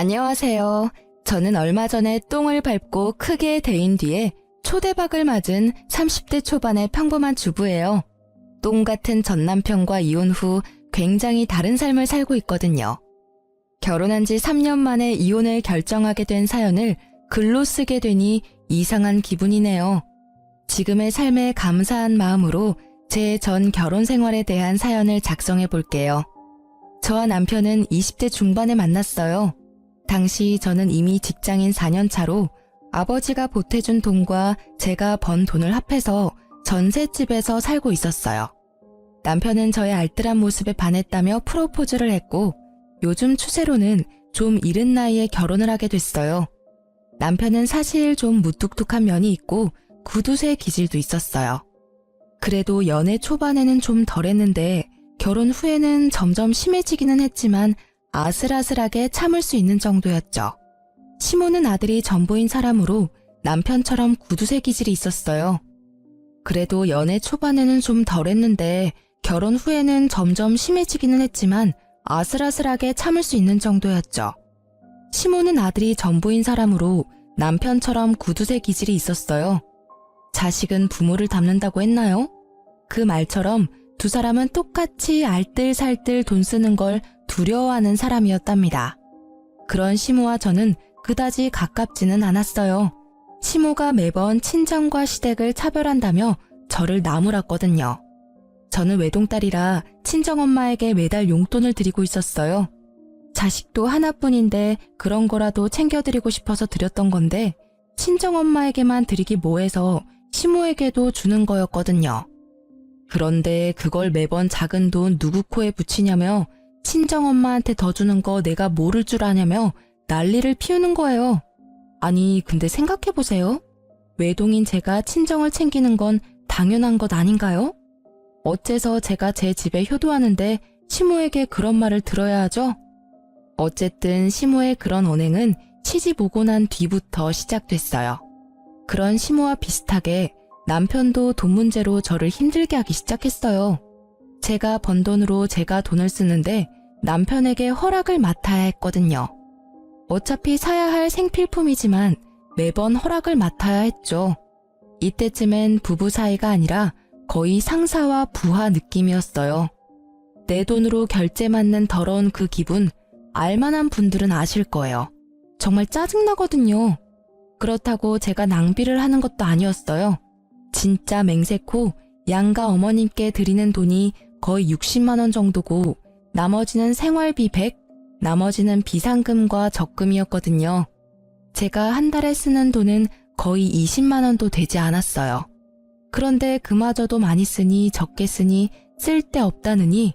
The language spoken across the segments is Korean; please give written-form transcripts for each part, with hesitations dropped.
안녕하세요. 저는 얼마 전에 똥을 밟고 크게 데인 뒤에 초대박을 맞은 30대 초반의 평범한 주부예요. 똥 같은 전 남편과 이혼 후 굉장히 다른 삶을 살고 있거든요. 결혼한 지 3년 만에 이혼을 결정하게 된 사연을 글로 쓰게 되니 이상한 기분이네요. 지금의 삶에 감사한 마음으로 제 전 결혼 생활에 대한 사연을 작성해 볼게요. 저와 남편은 20대 중반에 만났어요. 당시 저는 이미 직장인 4년 차로 아버지가 보태준 돈과 제가 번 돈을 합해서 전셋집에서 살고 있었어요. 남편은 저의 알뜰한 모습에 반했다며 프로포즈를 했고 요즘 추세로는 좀 이른 나이에 결혼을 하게 됐어요. 남편은 사실 좀 무뚝뚝한 면이 있고 구두쇠 기질도 있었어요. 그래도 연애 초반에는 좀 덜했는데 결혼 후에는 점점 심해지기는 했지만 아슬아슬하게 참을 수 있는 정도였죠. 시모는 아들이 전부인 사람으로 남편처럼 구두쇠 기질이 있었어요. 그래도 연애 초반에는 좀 덜했는데 결혼 후에는 점점 심해지기는 했지만 아슬아슬하게 참을 수 있는 정도였죠. 시모는 아들이 전부인 사람으로 남편처럼 구두쇠 기질이 있었어요. 자식은 부모를 닮는다고 했나요? 그 말처럼 두 사람은 똑같이 알뜰살뜰 돈 쓰는 걸 두려워하는 사람이었답니다. 그런 시모와 저는 그다지 가깝지는 않았어요. 시모가 매번 친정과 시댁을 차별한다며 저를 나무랐거든요. 저는 외동딸이라 친정엄마에게 매달 용돈을 드리고 있었어요. 자식도 하나뿐인데 그런 거라도 챙겨드리고 싶어서 드렸던 건데 친정엄마에게만 드리기 뭐해서 시모에게도 주는 거였거든요. 그런데 그걸 매번 작은 돈 누구 코에 붙이냐며 친정엄마한테 더 주는 거 내가 모를 줄 아냐며 난리를 피우는 거예요. 아니 근데 생각해보세요. 외동인 제가 친정을 챙기는 건 당연한 것 아닌가요? 어째서 제가 제 집에 효도하는데 시모에게 그런 말을 들어야 하죠? 어쨌든 시모의 그런 언행은 시집 오고 난 뒤부터 시작됐어요. 그런 시모와 비슷하게 남편도 돈 문제로 저를 힘들게 하기 시작했어요. 제가 번 돈으로 제가 돈을 쓰는데 남편에게 허락을 맡아야 했거든요. 어차피 사야 할 생필품이지만 매번 허락을 맡아야 했죠. 이때쯤엔 부부 사이가 아니라 거의 상사와 부하 느낌이었어요. 내 돈으로 결제 맞는 더러운 그 기분 알만한 분들은 아실 거예요. 정말 짜증나거든요. 그렇다고 제가 낭비를 하는 것도 아니었어요. 진짜 맹세코 양가 어머님께 드리는 돈이 거의 60만 원 정도고 나머지는 생활비 100, 나머지는 비상금과 적금이었거든요. 제가 한 달에 쓰는 돈은 거의 20만 원도 되지 않았어요. 그런데 그마저도 많이 쓰니 적게 쓰니 쓸데없다느니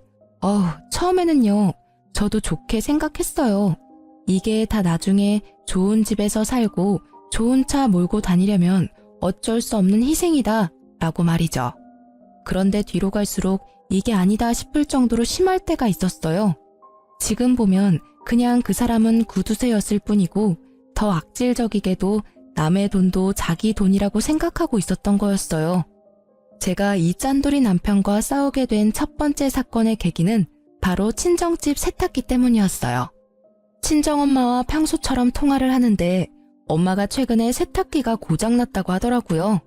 처음에는요. 저도 좋게 생각했어요. 이게 다 나중에 좋은 집에서 살고 좋은 차 몰고 다니려면 어쩔 수 없는 희생이다 라고 말이죠. 그런데 뒤로 갈수록 이게 아니다 싶을 정도로 심할 때가 있었어요. 지금 보면 그냥 그 사람은 구두쇠였을 뿐이고 더 악질적이게도 남의 돈도 자기 돈이라고 생각하고 있었던 거였어요. 제가 이 짠돌이 남편과 싸우게 된 첫 번째 사건의 계기는 바로 친정집 세탁기 때문이었어요. 친정엄마와 평소처럼 통화를 하는데 엄마가 최근에 세탁기가 고장났다고 하더라고요.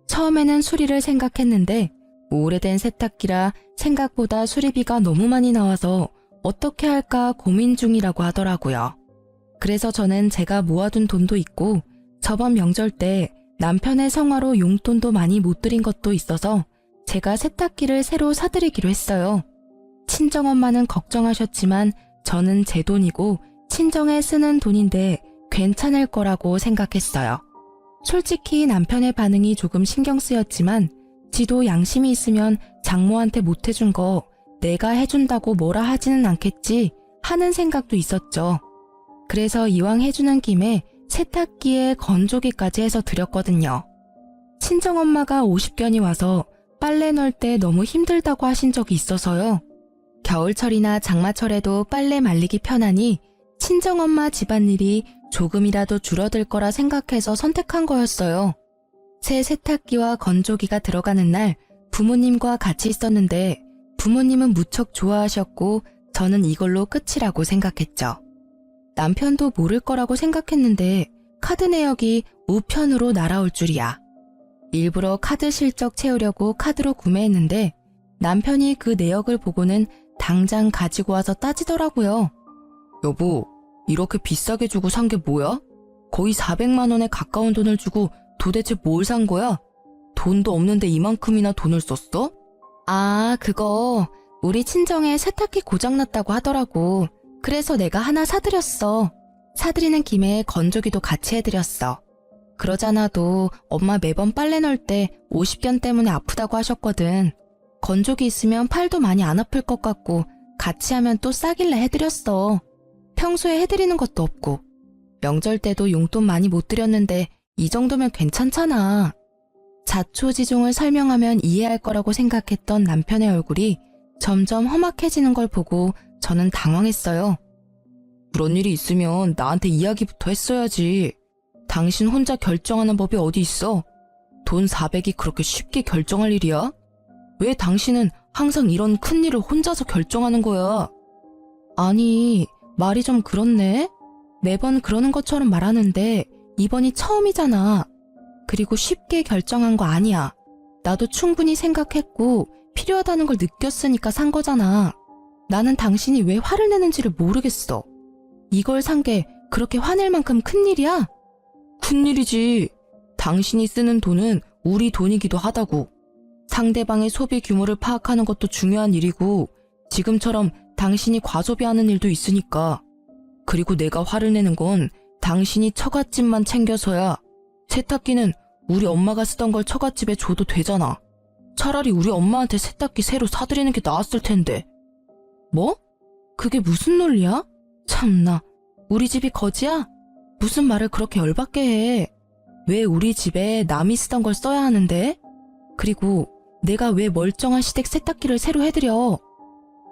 처음에는 수리를 생각했는데 오래된 세탁기라 생각보다 수리비가 너무 많이 나와서 어떻게 할까 고민 중이라고 하더라고요. 그래서 저는 제가 모아둔 돈도 있고 저번 명절 때 남편의 성화로 용돈도 많이 못 드린 것도 있어서 제가 세탁기를 새로 사드리기로 했어요. 친정엄마는 걱정하셨지만 저는 제 돈이고 친정에 쓰는 돈인데 괜찮을 거라고 생각했어요. 솔직히 남편의 반응이 조금 신경 쓰였지만 지도 양심이 있으면 장모한테 못 해준 거 내가 해준다고 뭐라 하지는 않겠지 하는 생각도 있었죠. 그래서 이왕 해주는 김에 세탁기에 건조기까지 해서 드렸거든요. 친정엄마가 50견이 와서 빨래 넣을 때 너무 힘들다고 하신 적이 있어서요. 겨울철이나 장마철에도 빨래 말리기 편하니 친정엄마 집안일이 조금이라도 줄어들 거라 생각해서 선택한 거였어요. 새 세탁기와 건조기가 들어가는 날 부모님과 같이 있었는데 부모님은 무척 좋아하셨고 저는 이걸로 끝이라고 생각했죠. 남편도 모를 거라고 생각했는데 카드 내역이 우편으로 날아올 줄이야. 일부러 카드 실적 채우려고 카드로 구매했는데 남편이 그 내역을 보고는 당장 가지고 와서 따지더라고요. 여보, 이렇게 비싸게 주고 산 게 뭐야? 거의 400만 원에 가까운 돈을 주고 도대체 뭘 산 거야? 돈도 없는데 이만큼이나 돈을 썼어? 아, 그거 우리 친정에 세탁기 고장났다고 하더라고. 그래서 내가 하나 사드렸어. 사드리는 김에 건조기도 같이 해드렸어. 그러잖아도 엄마 매번 빨래 넣을 때 50견 때문에 아프다고 하셨거든. 건조기 있으면 팔도 많이 안 아플 것 같고 같이 하면 또 싸길래 해드렸어. 평소에 해드리는 것도 없고. 명절 때도 용돈 많이 못 드렸는데 이 정도면 괜찮잖아. 자초지종을 설명하면 이해할 거라고 생각했던 남편의 얼굴이 점점 험악해지는 걸 보고 저는 당황했어요. 그런 일이 있으면 나한테 이야기부터 했어야지. 당신 혼자 결정하는 법이 어디 있어? 돈 400이 그렇게 쉽게 결정할 일이야? 왜 당신은 항상 이런 큰일을 혼자서 결정하는 거야? 아니, 말이 좀 그렇네? 매번 그러는 것처럼 말하는데 이번이 처음이잖아. 그리고 쉽게 결정한 거 아니야. 나도 충분히 생각했고 필요하다는 걸 느꼈으니까 산 거잖아. 나는 당신이 왜 화를 내는지를 모르겠어. 이걸 산 게 그렇게 화낼 만큼 큰일이야? 큰일이지. 당신이 쓰는 돈은 우리 돈이기도 하다고. 상대방의 소비 규모를 파악하는 것도 중요한 일이고 지금처럼 당신이 과소비하는 일도 있으니까. 그리고 내가 화를 내는 건 당신이 처갓집만 챙겨서야. 세탁기는 우리 엄마가 쓰던 걸 처갓집에 줘도 되잖아. 차라리 우리 엄마한테 세탁기 새로 사드리는 게 나았을 텐데. 뭐? 그게 무슨 논리야? 참나, 우리 집이 거지야? 무슨 말을 그렇게 열받게 해. 왜 우리 집에 남이 쓰던 걸 써야 하는데? 그리고 내가 왜 멀쩡한 시댁 세탁기를 새로 해드려?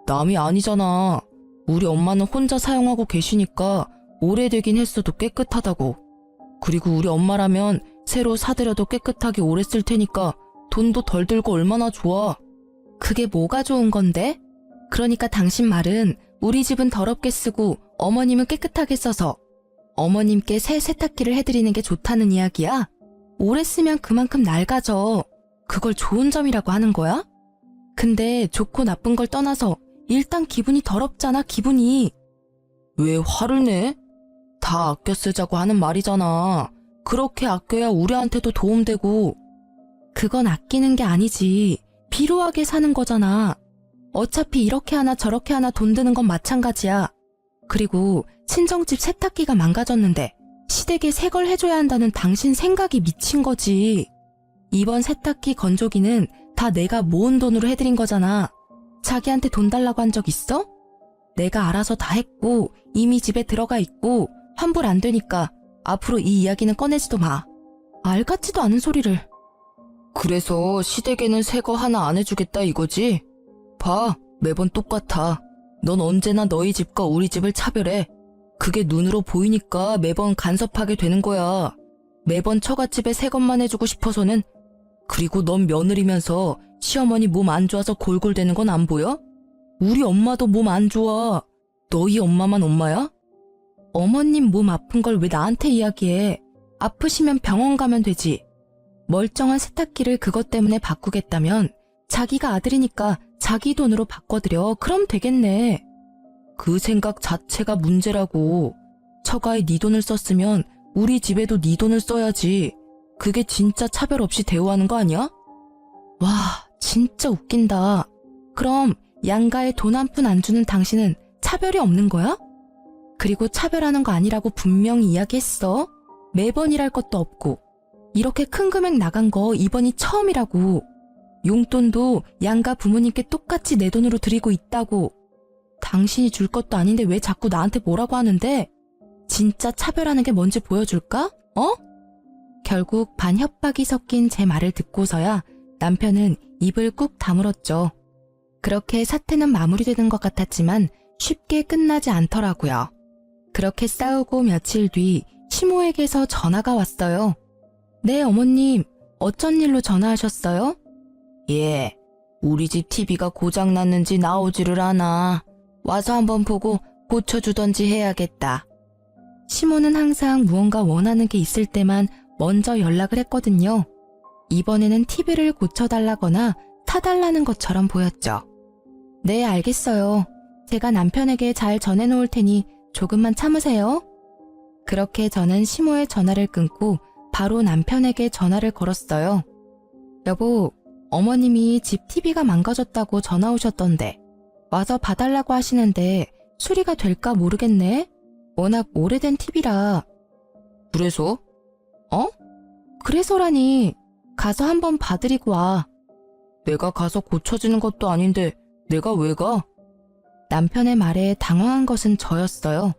남이 아니잖아. 우리 엄마는 혼자 사용하고 계시니까 오래되긴 했어도 깨끗하다고. 그리고 우리 엄마라면 새로 사드려도 깨끗하게 오래 쓸 테니까 돈도 덜 들고 얼마나 좋아. 그게 뭐가 좋은 건데? 그러니까 당신 말은 우리 집은 더럽게 쓰고 어머님은 깨끗하게 써서 어머님께 새 세탁기를 해드리는 게 좋다는 이야기야? 오래 쓰면 그만큼 낡아져. 그걸 좋은 점이라고 하는 거야? 근데 좋고 나쁜 걸 떠나서 일단 기분이 더럽잖아, 기분이. 왜 화를 내? 다 아껴 쓰자고 하는 말이잖아. 그렇게 아껴야 우리한테도 도움되고. 그건 아끼는 게 아니지. 비루하게 사는 거잖아. 어차피 이렇게 하나 저렇게 하나 돈 드는 건 마찬가지야. 그리고 친정집 세탁기가 망가졌는데 시댁에 새 걸 해줘야 한다는 당신 생각이 미친 거지. 이번 세탁기 건조기는 다 내가 모은 돈으로 해드린 거잖아. 자기한테 돈 달라고 한 적 있어? 내가 알아서 다 했고 이미 집에 들어가 있고 환불 안 되니까 앞으로 이 이야기는 꺼내지도 마. 알 같지도 않은 소리를. 그래서 시댁에는 새 거 하나 안 해주겠다 이거지? 봐, 매번 똑같아. 넌 언제나 너희 집과 우리 집을 차별해. 그게 눈으로 보이니까 매번 간섭하게 되는 거야. 매번 처갓집에 새 것만 해주고 싶어서는. 그리고 넌 며느리면서 시어머니 몸 안 좋아서 골골대는 건 안 보여? 우리 엄마도 몸 안 좋아. 너희 엄마만 엄마야? 어머님 몸 아픈 걸 왜 나한테 이야기해? 아프시면 병원 가면 되지. 멀쩡한 세탁기를 그것 때문에 바꾸겠다면 자기가 아들이니까 자기 돈으로 바꿔드려. 그럼 되겠네. 그 생각 자체가 문제라고. 처가에 네 돈을 썼으면 우리 집에도 네 돈을 써야지. 그게 진짜 차별 없이 대우하는 거 아니야? 와, 진짜 웃긴다. 그럼 양가에 돈 한 푼 안 주는 당신은 차별이 없는 거야? 그리고 차별하는 거 아니라고 분명히 이야기했어. 매번 일할 것도 없고. 이렇게 큰 금액 나간 거 이번이 처음이라고. 용돈도 양가 부모님께 똑같이 내 돈으로 드리고 있다고. 당신이 줄 것도 아닌데 왜 자꾸 나한테 뭐라고 하는데? 진짜 차별하는 게 뭔지 보여줄까? 어? 결국 반 협박이 섞인 제 말을 듣고서야 남편은 입을 꾹 다물었죠. 그렇게 사태는 마무리되는 것 같았지만 쉽게 끝나지 않더라고요. 그렇게 싸우고 며칠 뒤 시모에게서 전화가 왔어요. 네, 어머님. 어쩐 일로 전화하셨어요? 예, 우리 집 TV가 고장났는지 나오지를 않아. 와서 한번 보고 고쳐주던지 해야겠다. 시모는 항상 무언가 원하는 게 있을 때만 먼저 연락을 했거든요. 이번에는 TV를 고쳐달라거나 사달라는 것처럼 보였죠. 네, 알겠어요. 제가 남편에게 잘 전해놓을 테니 조금만 참으세요. 그렇게 저는 시모의 전화를 끊고 바로 남편에게 전화를 걸었어요. 여보, 어머님이 집 TV가 망가졌다고 전화 오셨던데 와서 봐달라고 하시는데 수리가 될까 모르겠네. 워낙 오래된 TV라. 그래서? 그래서라니. 가서 한번 봐드리고 와. 내가 가서 고쳐지는 것도 아닌데 내가 왜 가? 남편의 말에 당황한 것은 저였어요.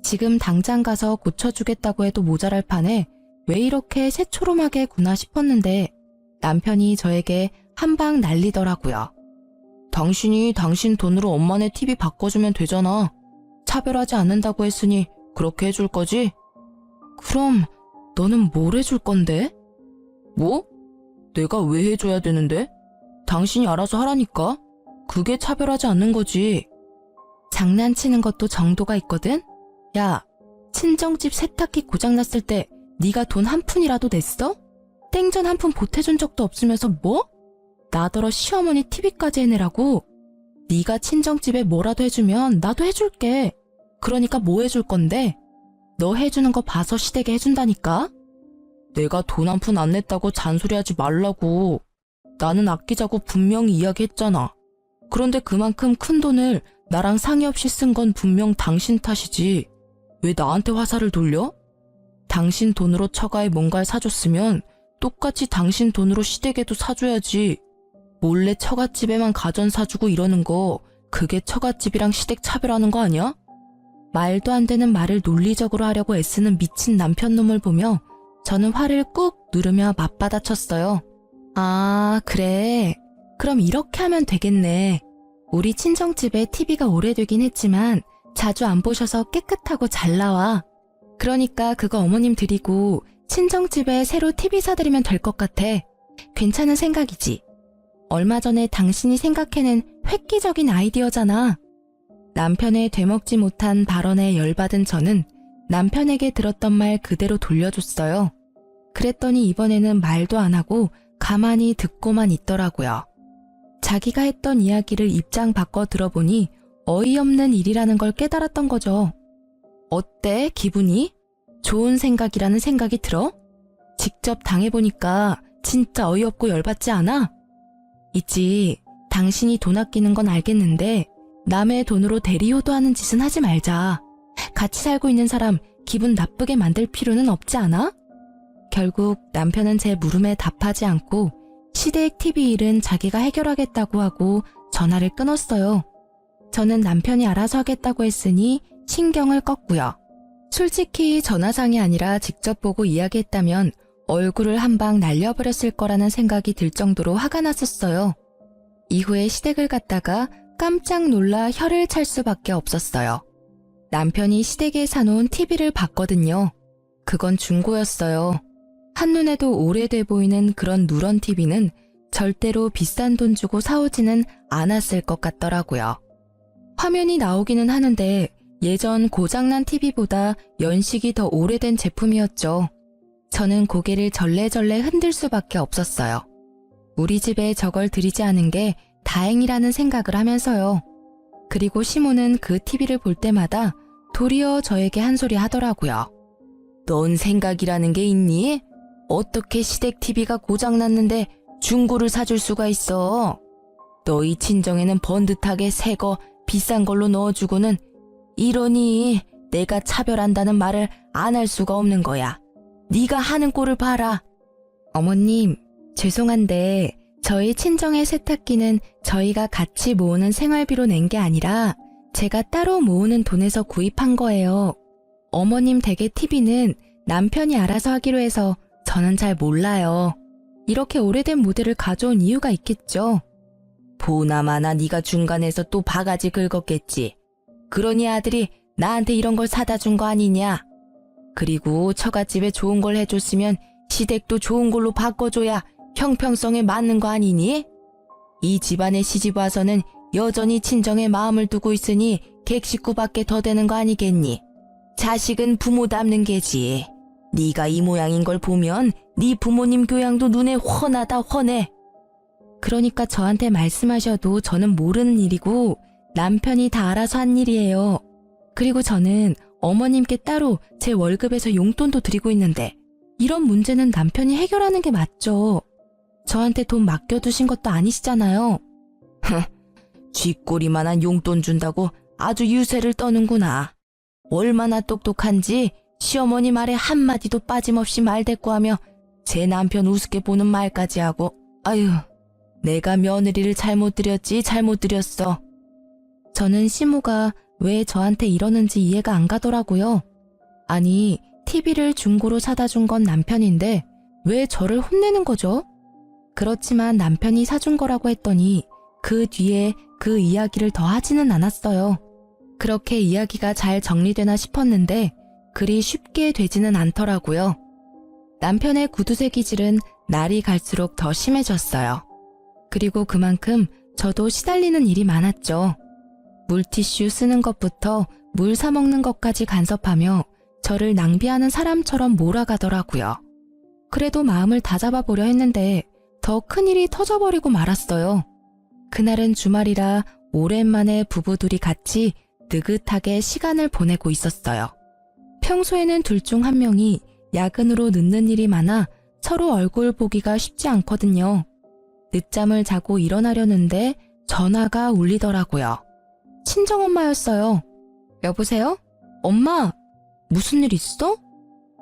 지금 당장 가서 고쳐주겠다고 해도 모자랄 판에 왜 이렇게 새초롬하게 구나 싶었는데 남편이 저에게 한 방 날리더라고요. 당신이 당신 돈으로 엄마네 TV 바꿔주면 되잖아. 차별하지 않는다고 했으니 그렇게 해줄 거지? 그럼 너는 뭘 해줄 건데? 뭐? 내가 왜 해줘야 되는데? 당신이 알아서 하라니까. 그게 차별하지 않는 거지. 장난치는 것도 정도가 있거든? 야, 친정집 세탁기 고장났을 때 네가 돈 한 푼이라도 냈어? 땡전 한 푼 보태준 적도 없으면서 뭐? 나더러 시어머니 TV까지 해내라고? 네가 친정집에 뭐라도 해주면 나도 해줄게. 그러니까 뭐 해줄 건데? 너 해주는 거 봐서 시댁에 해준다니까? 내가 돈 한 푼 안 냈다고 잔소리하지 말라고. 나는 아끼자고 분명히 이야기했잖아. 그런데 그만큼 큰 돈을 나랑 상의 없이 쓴 건 분명 당신 탓이지. 왜 나한테 화살을 돌려? 당신 돈으로 처가에 뭔가를 사줬으면 똑같이 당신 돈으로 시댁에도 사줘야지. 몰래 처갓집에만 가전 사주고 이러는 거 그게 처갓집이랑 시댁 차별하는 거 아니야? 말도 안 되는 말을 논리적으로 하려고 애쓰는 미친 남편 놈을 보며 저는 화를 꾹 누르며 맞받아쳤어요. 아, 그래. 그럼 이렇게 하면 되겠네. 우리 친정집에 TV가 오래되긴 했지만 자주 안 보셔서 깨끗하고 잘 나와. 그러니까 그거 어머님 드리고 친정집에 새로 TV 사드리면 될 것 같아. 괜찮은 생각이지. 얼마 전에 당신이 생각해낸 획기적인 아이디어잖아. 남편의 되먹지 못한 발언에 열받은 저는 남편에게 들었던 말 그대로 돌려줬어요. 그랬더니 이번에는 말도 안 하고 가만히 듣고만 있더라고요. 자기가 했던 이야기를 입장 바꿔 들어보니 어이없는 일이라는 걸 깨달았던 거죠. 어때, 기분이? 좋은 생각이라는 생각이 들어? 직접 당해보니까 진짜 어이없고 열받지 않아? 있지. 당신이 돈 아끼는 건 알겠는데 남의 돈으로 대리효도하는 짓은 하지 말자. 같이 살고 있는 사람 기분 나쁘게 만들 필요는 없지 않아? 결국 남편은 제 물음에 답하지 않고 시댁 TV 일은 자기가 해결하겠다고 하고 전화를 끊었어요. 저는 남편이 알아서 하겠다고 했으니 신경을 껐고요. 솔직히 전화상이 아니라 직접 보고 이야기했다면 얼굴을 한 방 날려버렸을 거라는 생각이 들 정도로 화가 났었어요. 이후에 시댁을 갔다가 깜짝 놀라 혀를 찰 수밖에 없었어요. 남편이 시댁에 사놓은 TV를 봤거든요. 그건 중고였어요. 한눈에도 오래돼 보이는 그런 누런 TV는 절대로 비싼 돈 주고 사오지는 않았을 것 같더라고요. 화면이 나오기는 하는데 예전 고장난 TV보다 연식이 더 오래된 제품이었죠. 저는 고개를 절레절레 흔들 수밖에 없었어요. 우리 집에 저걸 들이지 않은 게 다행이라는 생각을 하면서요. 그리고 시모는 그 TV를 볼 때마다 도리어 저에게 한 소리 하더라고요. 넌 생각이라는 게 있니? 어떻게 시댁 TV가 고장났는데 중고를 사줄 수가 있어? 너희 친정에는 번듯하게 새 거 비싼 걸로 넣어주고는 이러니 내가 차별한다는 말을 안 할 수가 없는 거야. 네가 하는 꼴을 봐라. 어머님, 죄송한데 저희 친정의 세탁기는 저희가 같이 모으는 생활비로 낸 게 아니라 제가 따로 모으는 돈에서 구입한 거예요. 어머님 댁의 TV는 남편이 알아서 하기로 해서 저는 잘 몰라요. 이렇게 오래된 모델을 가져온 이유가 있겠죠. 보나마나 네가 중간에서 또 바가지 긁었겠지. 그러니 아들이 나한테 이런 걸 사다 준 거 아니냐. 그리고 처갓집에 좋은 걸 해줬으면 시댁도 좋은 걸로 바꿔줘야 형평성에 맞는 거 아니니? 이 집안에 시집 와서는 여전히 친정에 마음을 두고 있으니 객식구밖에 더 되는 거 아니겠니? 자식은 부모 닮는 게지. 네가 이 모양인 걸 보면 네 부모님 교양도 눈에 훤하다 훤해. 그러니까 저한테 말씀하셔도 저는 모르는 일이고 남편이 다 알아서 한 일이에요. 그리고 저는 어머님께 따로 제 월급에서 용돈도 드리고 있는데 이런 문제는 남편이 해결하는 게 맞죠. 저한테 돈 맡겨두신 것도 아니시잖아요. 쥐꼬리만한 용돈 준다고 아주 유세를 떠는구나. 얼마나 똑똑한지 시어머니 말에 한마디도 빠짐없이 말대꾸하며 제 남편 우습게 보는 말까지 하고. 아유, 내가 며느리를 잘못 들였지 잘못 들였어. 저는 시모가 왜 저한테 이러는지 이해가 안 가더라고요. 아니, TV를 중고로 사다 준 건 남편인데 왜 저를 혼내는 거죠? 그렇지만 남편이 사준 거라고 했더니 그 뒤에 그 이야기를 더 하지는 않았어요. 그렇게 이야기가 잘 정리되나 싶었는데 그리 쉽게 되지는 않더라고요. 남편의 구두쇠 기질은 날이 갈수록 더 심해졌어요. 그리고 그만큼 저도 시달리는 일이 많았죠. 물티슈 쓰는 것부터 물 사 먹는 것까지 간섭하며 저를 낭비하는 사람처럼 몰아가더라고요. 그래도 마음을 다잡아보려 했는데 더 큰일이 터져버리고 말았어요. 그날은 주말이라 오랜만에 부부둘이 같이 느긋하게 시간을 보내고 있었어요. 평소에는 둘 중 한 명이 야근으로 늦는 일이 많아 서로 얼굴 보기가 쉽지 않거든요. 늦잠을 자고 일어나려는데 전화가 울리더라고요. 친정엄마였어요. 여보세요? 엄마, 무슨 일 있어?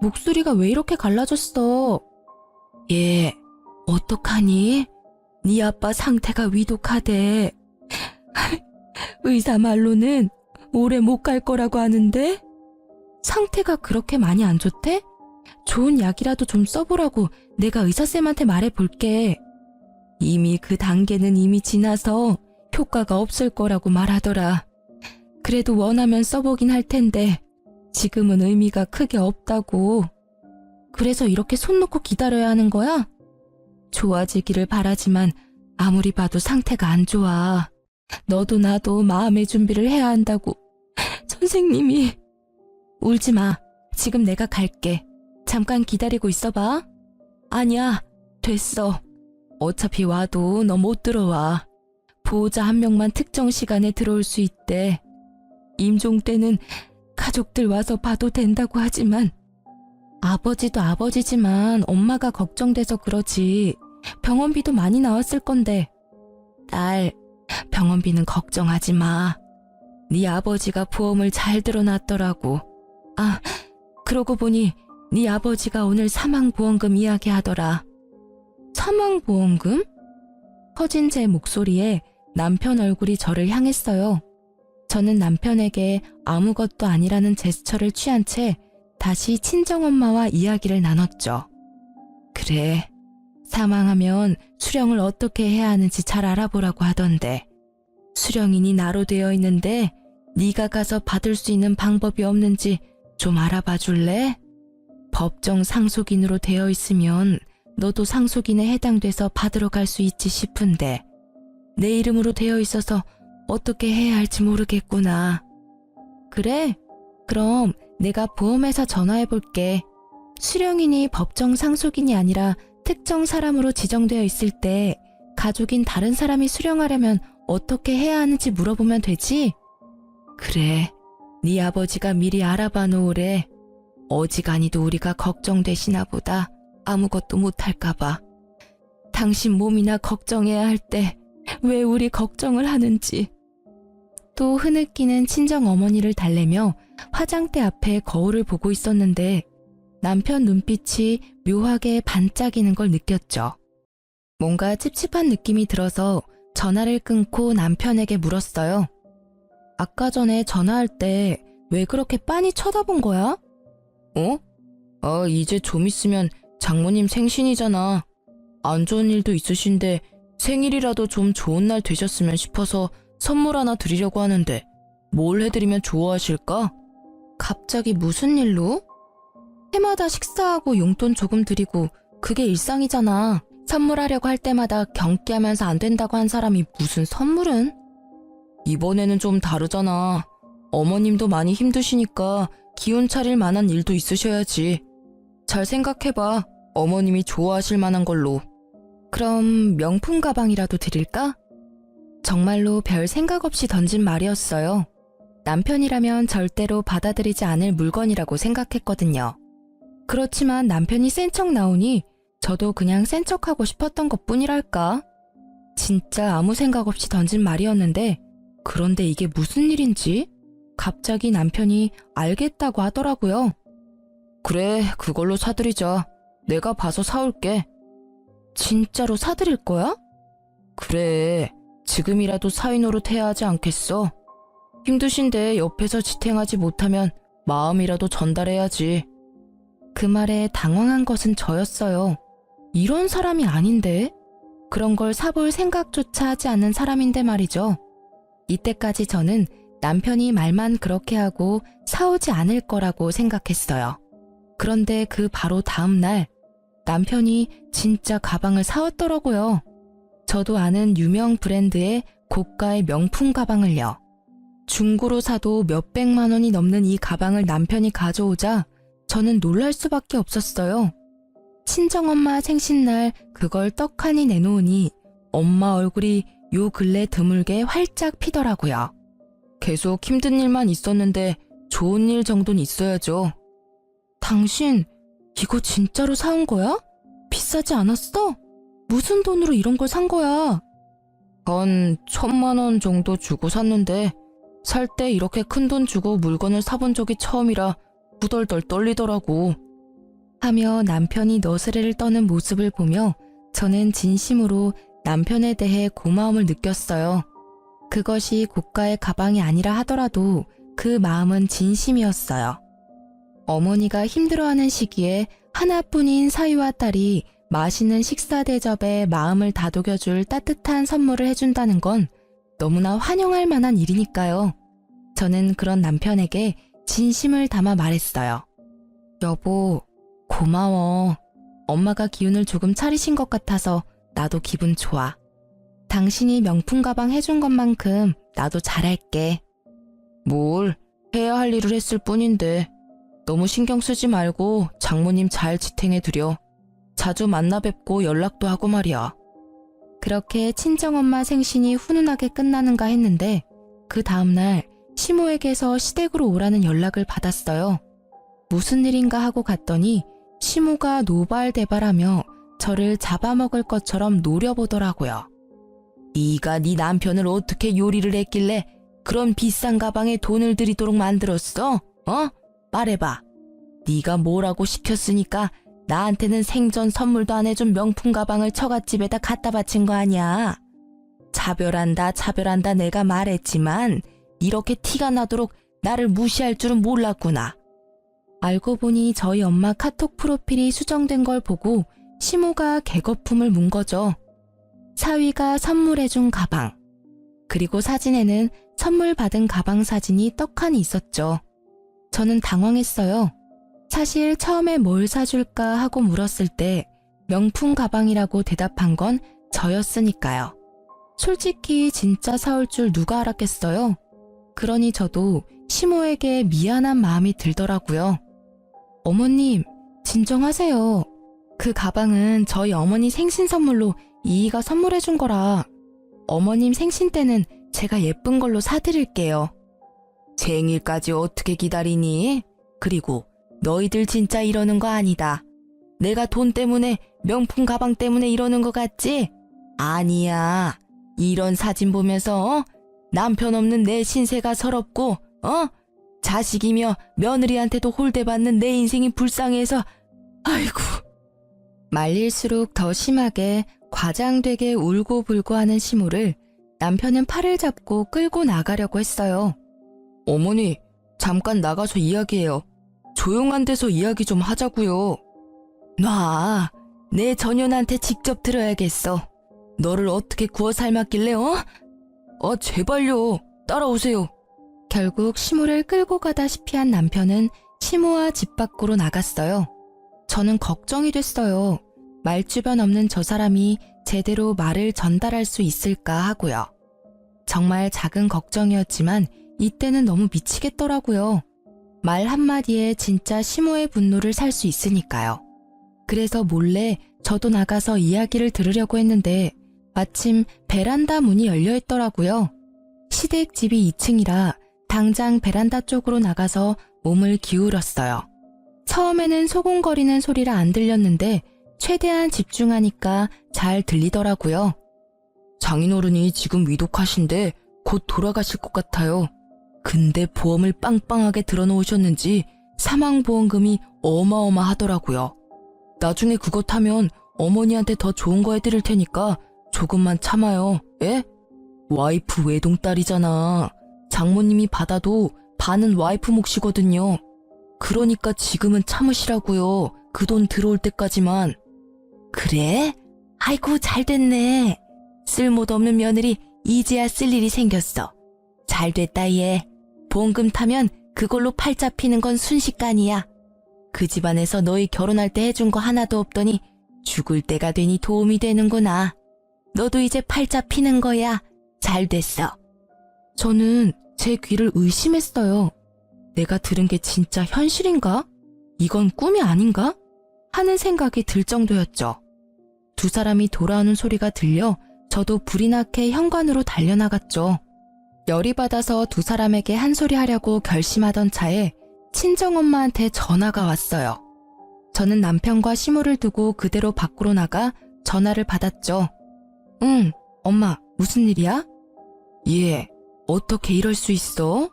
목소리가 왜 이렇게 갈라졌어? 얘, 어떡하니? 네 아빠 상태가 위독하대. 의사 말로는 오래 못 갈 거라고 하는데? 상태가 그렇게 많이 안 좋대? 좋은 약이라도 좀 써보라고 내가 의사쌤한테 말해볼게. 이미 그 단계는 이미 지나서 효과가 없을 거라고 말하더라. 그래도 원하면 써보긴 할 텐데 지금은 의미가 크게 없다고. 그래서 이렇게 손 놓고 기다려야 하는 거야? 좋아지기를 바라지만 아무리 봐도 상태가 안 좋아. 너도 나도 마음의 준비를 해야 한다고 선생님이. 울지 마. 지금 내가 갈게. 잠깐 기다리고 있어봐. 아니야, 됐어. 어차피 와도 너 못 들어와. 보호자 한 명만 특정 시간에 들어올 수 있대. 임종 때는 가족들 와서 봐도 된다고 하지만. 아버지도 아버지지만 엄마가 걱정돼서 그러지. 병원비도 많이 나왔을 건데. 딸, 병원비는 걱정하지 마. 네 아버지가 보험을 잘 들어놨더라고. 아, 그러고 보니 네 아버지가 오늘 사망보험금 이야기하더라. 사망보험금? 커진 제 목소리에 남편 얼굴이 저를 향했어요. 저는 남편에게 아무것도 아니라는 제스처를 취한 채 다시 친정엄마와 이야기를 나눴죠. 그래, 사망하면 수령을 어떻게 해야 하는지 잘 알아보라고 하던데. 수령인이 나로 되어 있는데 네가 가서 받을 수 있는 방법이 없는지 좀 알아봐 줄래? 법정 상속인으로 되어 있으면 너도 상속인에 해당돼서 받으러 갈 수 있지 싶은데 내 이름으로 되어 있어서 어떻게 해야 할지 모르겠구나. 그래? 그럼 내가 보험회사 전화해 볼게. 수령인이 법정 상속인이 아니라 특정 사람으로 지정되어 있을 때 가족인 다른 사람이 수령하려면 어떻게 해야 하는지 물어보면 되지? 그래, 네 아버지가 미리 알아봐 놓으래. 어지간히도 우리가 걱정되시나 보다. 아무것도 못할까 봐. 당신 몸이나 걱정해야 할 때 왜 우리 걱정을 하는지. 또 흐느끼는 친정어머니를 달래며 화장대 앞에 거울을 보고 있었는데 남편 눈빛이 묘하게 반짝이는 걸 느꼈죠. 뭔가 찝찝한 느낌이 들어서 전화를 끊고 남편에게 물었어요. 아까 전에 전화할 때 왜 그렇게 빤히 쳐다본 거야? 어? 이제 좀 있으면 장모님 생신이잖아. 안 좋은 일도 있으신데 생일이라도 좀 좋은 날 되셨으면 싶어서 선물 하나 드리려고 하는데 뭘 해드리면 좋아하실까? 갑자기 무슨 일로? 해마다 식사하고 용돈 조금 드리고 그게 일상이잖아. 선물하려고 할 때마다 경기하면서 안 된다고 한 사람이 무슨 선물은? 이번에는 좀 다르잖아. 어머님도 많이 힘드시니까 기운 차릴 만한 일도 있으셔야지. 잘 생각해봐. 어머님이 좋아하실 만한 걸로. 그럼 명품 가방이라도 드릴까? 정말로 별 생각 없이 던진 말이었어요. 남편이라면 절대로 받아들이지 않을 물건이라고 생각했거든요. 그렇지만 남편이 센 척 나오니 저도 그냥 센 척하고 싶었던 것뿐이랄까. 진짜 아무 생각 없이 던진 말이었는데 그런데 이게 무슨 일인지 갑자기 남편이 알겠다고 하더라고요. 그래, 그걸로 사드리자. 내가 봐서 사올게. 진짜로 사드릴 거야? 그래, 지금이라도 사위 노릇 해야 하지 않겠어? 힘드신데 옆에서 지탱하지 못하면 마음이라도 전달해야지. 그 말에 당황한 것은 저였어요. 이런 사람이 아닌데? 그런 걸 사볼 생각조차 하지 않는 사람인데 말이죠. 이때까지 저는 남편이 말만 그렇게 하고 사오지 않을 거라고 생각했어요. 그런데 그 바로 다음 날 남편이 진짜 가방을 사왔더라고요. 저도 아는 유명 브랜드의 고가의 명품 가방을요. 중고로 사도 몇백만 원이 넘는 이 가방을 남편이 가져오자 저는 놀랄 수밖에 없었어요. 친정엄마 생신날 그걸 떡하니 내놓으니 엄마 얼굴이 요 근래 드물게 활짝 피더라고요. 계속 힘든 일만 있었는데 좋은 일 정도는 있어야죠. 당신 이거 진짜로 사온 거야? 비싸지 않았어? 무슨 돈으로 이런 걸 산 거야? 전 1,000만 원 정도 주고 샀는데 살 때 이렇게 큰 돈 주고 물건을 사본 적이 처음이라 후덜덜 떨리더라고. 하며 남편이 너스레를 떠는 모습을 보며 저는 진심으로 남편에 대해 고마움을 느꼈어요. 그것이 고가의 가방이 아니라 하더라도 그 마음은 진심이었어요. 어머니가 힘들어하는 시기에 하나뿐인 사위와 딸이 맛있는 식사 대접에 마음을 다독여줄 따뜻한 선물을 해준다는 건 너무나 환영할 만한 일이니까요. 저는 그런 남편에게 진심을 담아 말했어요. 여보, 고마워. 엄마가 기운을 조금 차리신 것 같아서 나도 기분 좋아. 당신이 명품 가방 해준 것만큼 나도 잘할게. 뭘, 해야 할 일을 했을 뿐인데 너무 신경 쓰지 말고 장모님 잘 지탱해드려. 자주 만나 뵙고 연락도 하고 말이야. 그렇게 친정엄마 생신이 훈훈하게 끝나는가 했는데 그 다음날 시모에게서 시댁으로 오라는 연락을 받았어요. 무슨 일인가 하고 갔더니 시모가 노발대발하며 저를 잡아먹을 것처럼 노려보더라고요. 네가 네 남편을 어떻게 요리를 했길래 그런 비싼 가방에 돈을 들이도록 만들었어? 어? 말해봐. 네가 뭐라고 시켰으니까 나한테는 생전 선물도 안 해준 명품 가방을 처갓집에다 갖다 바친 거 아니야. 차별한다 내가 말했지만 이렇게 티가 나도록 나를 무시할 줄은 몰랐구나. 알고 보니 저희 엄마 카톡 프로필이 수정된 걸 보고 시모가 개거품을 문 거죠. 사위가 선물해준 가방. 그리고 사진에는 선물 받은 가방 사진이 떡하니 있었죠. 저는 당황했어요. 사실 처음에 뭘 사줄까 하고 물었을 때 명품 가방이라고 대답한 건 저였으니까요. 솔직히 진짜 사올 줄 누가 알았겠어요. 그러니 저도 시모에게 미안한 마음이 들더라고요. 어머님, 진정하세요. 그 가방은 저희 어머니 생신 선물로 이이가 선물해준 거라. 어머님 생신 때는 제가 예쁜 걸로 사드릴게요. 생일까지 어떻게 기다리니? 그리고 너희들 진짜 이러는 거 아니다. 내가 돈 때문에 명품 가방 때문에 이러는 거 같지? 아니야. 이런 사진 보면서 남편 없는 내 신세가 서럽고 자식이며 며느리한테도 홀대받는 내 인생이 불쌍해서 아이고. 말릴수록 더 심하게 과장되게 울고불고 하는 시모를 남편은 팔을 잡고 끌고 나가려고 했어요. 어머니, 잠깐 나가서 이야기해요. 조용한 데서 이야기 좀 하자고요. 놔, 내 전연한테 직접 들어야겠어. 너를 어떻게 구워 삶았길래 제발요. 따라오세요. 결국 시모를 끌고 가다시피 한 남편은 시모와 집 밖으로 나갔어요. 저는 걱정이 됐어요. 말주변 없는 저 사람이 제대로 말을 전달할 수 있을까 하고요. 정말 작은 걱정이었지만 이때는 너무 미치겠더라고요. 말 한마디에 진짜 시모의 분노를 살 수 있으니까요. 그래서 몰래 저도 나가서 이야기를 들으려고 했는데 마침 베란다 문이 열려 있더라고요. 시댁 집이 2층이라 당장 베란다 쪽으로 나가서 몸을 기울였어요. 처음에는 소곤거리는 소리라 안 들렸는데 최대한 집중하니까 잘 들리더라고요. 장인어른이 지금 위독하신데 곧 돌아가실 것 같아요. 근데 보험을 빵빵하게 들어놓으셨는지 사망보험금이 어마어마하더라고요. 나중에 그거 타면 어머니한테 더 좋은 거 해드릴 테니까 조금만 참아요. 예? 와이프 외동딸이잖아. 장모님이 받아도 반은 와이프 몫이거든요. 그러니까 지금은 참으시라고요. 그 돈 들어올 때까지만. 그래? 아이고 잘 됐네. 쓸모도 없는 며느리 이제야 쓸 일이 생겼어. 잘 됐다 얘. 보험금 타면 그걸로 팔자 피는 건 순식간이야. 그 집안에서 너희 결혼할 때 해준 거 하나도 없더니 죽을 때가 되니 도움이 되는구나. 너도 이제 팔자 피는 거야. 잘 됐어. 저는 제 귀를 의심했어요. 내가 들은 게 진짜 현실인가? 이건 꿈이 아닌가? 하는 생각이 들 정도였죠. 두 사람이 돌아오는 소리가 들려 저도 불이 나게 현관으로 달려나갔죠. 열이 받아서 두 사람에게 한 소리 하려고 결심하던 차에 친정엄마한테 전화가 왔어요. 저는 남편과 시모를 두고 그대로 밖으로 나가 전화를 받았죠. 응, 엄마, 무슨 일이야? 예, 어떻게 이럴 수 있어?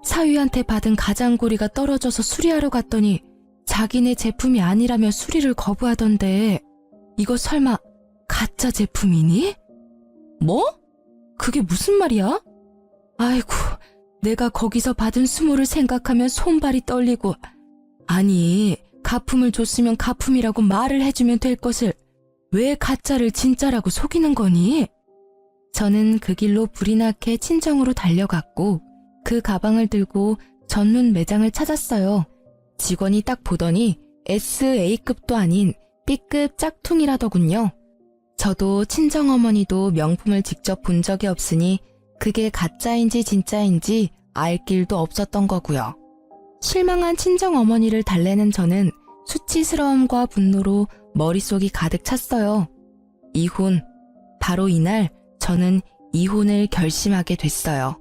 사위한테 받은 가장고리가 떨어져서 수리하러 갔더니 자기네 제품이 아니라며 수리를 거부하던데 이거 설마 가짜 제품이니? 뭐? 그게 무슨 말이야? 아이고, 내가 거기서 받은 수모를 생각하면 손발이 떨리고. 아니, 가품을 줬으면 가품이라고 말을 해주면 될 것을 왜 가짜를 진짜라고 속이는 거니? 저는 그 길로 불이 나게 친정으로 달려갔고 그 가방을 들고 전문 매장을 찾았어요. 직원이 딱 보더니 SA급도 아닌 B급 짝퉁이라더군요. 저도 친정어머니도 명품을 직접 본 적이 없으니 그게 가짜인지 진짜인지 알 길도 없었던 거고요. 실망한 친정어머니를 달래는 저는 수치스러움과 분노로 머릿속이 가득 찼어요. 이혼. 바로 이날 저는 이혼을 결심하게 됐어요.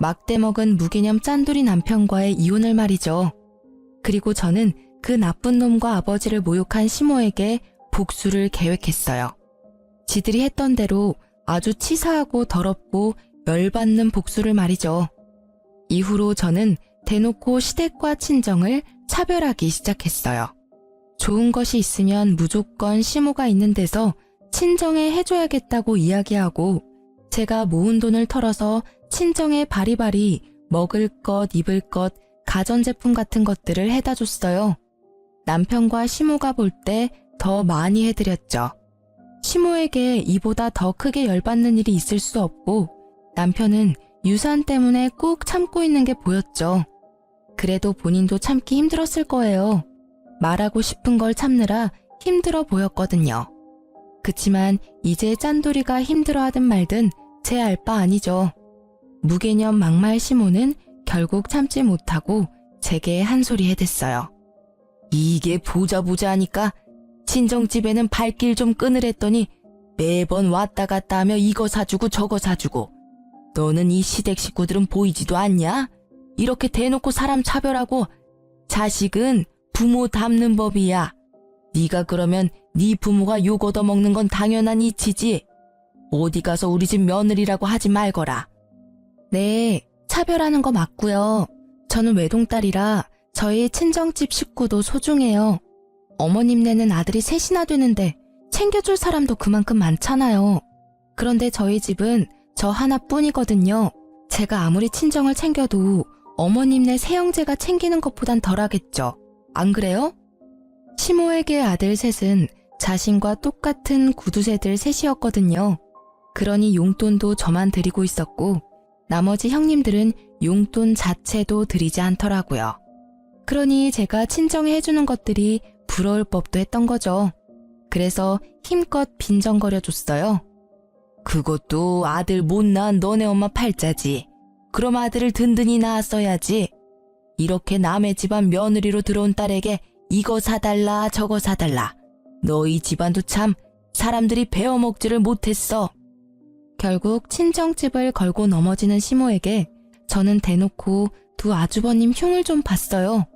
막대 먹은 무개념 짠돌이 남편과의 이혼을 말이죠. 그리고 저는 그 나쁜 놈과 아버지를 모욕한 시모에게 복수를 계획했어요. 지들이 했던 대로 아주 치사하고 더럽고 열받는 복수를 말이죠. 이후로 저는 대놓고 시댁과 친정을 차별하기 시작했어요. 좋은 것이 있으면 무조건 시모가 있는 데서 친정에 해줘야겠다고 이야기하고 제가 모은 돈을 털어서 친정에 바리바리 먹을 것, 입을 것, 가전제품 같은 것들을 해다 줬어요. 남편과 시모가 볼 때 더 많이 해드렸죠. 시모에게 이보다 더 크게 열받는 일이 있을 수 없고 남편은 유산 때문에 꾹 참고 있는 게 보였죠. 그래도 본인도 참기 힘들었을 거예요. 말하고 싶은 걸 참느라 힘들어 보였거든요. 그치만 이제 짠돌이가 힘들어하든 말든 제 알 바 아니죠. 무개념 막말 시모는 결국 참지 못하고 제게 한 소리 해댔어요. 이게 보자 하니까 친정집에는 발길 좀 끊으랬더니 매번 왔다 갔다 하며 이거 사주고 저거 사주고. 너는 이 시댁 식구들은 보이지도 않냐? 이렇게 대놓고 사람 차별하고. 자식은 부모 닮는 법이야. 네가 그러면 네 부모가 욕 얻어먹는 건 당연한 이치지. 어디 가서 우리 집 며느리라고 하지 말거라. 네, 차별하는 거 맞고요. 저는 외동딸이라 저희 친정집 식구도 소중해요. 어머님네는 아들이 셋이나 되는데 챙겨줄 사람도 그만큼 많잖아요. 그런데 저희 집은 저 하나뿐이거든요. 제가 아무리 친정을 챙겨도 어머님네 새형제가 챙기는 것보단 덜하겠죠. 안 그래요? 시모에게 아들 셋은 자신과 똑같은 구두쇠들 셋이었거든요. 그러니 용돈도 저만 드리고 있었고 나머지 형님들은 용돈 자체도 드리지 않더라고요. 그러니 제가 친정에 해주는 것들이 부러울 법도 했던 거죠. 그래서 힘껏 빈정거려줬어요. 그것도 아들 못 낳은 너네 엄마 팔자지. 그럼 아들을 든든히 낳았어야지. 이렇게 남의 집안 며느리로 들어온 딸에게 이거 사달라 저거 사달라. 너희 집안도 참 사람들이 베어먹지를 못했어. 결국 친정집을 걸고 넘어지는 시모에게 저는 대놓고 두 아주버님 흉을 좀 봤어요.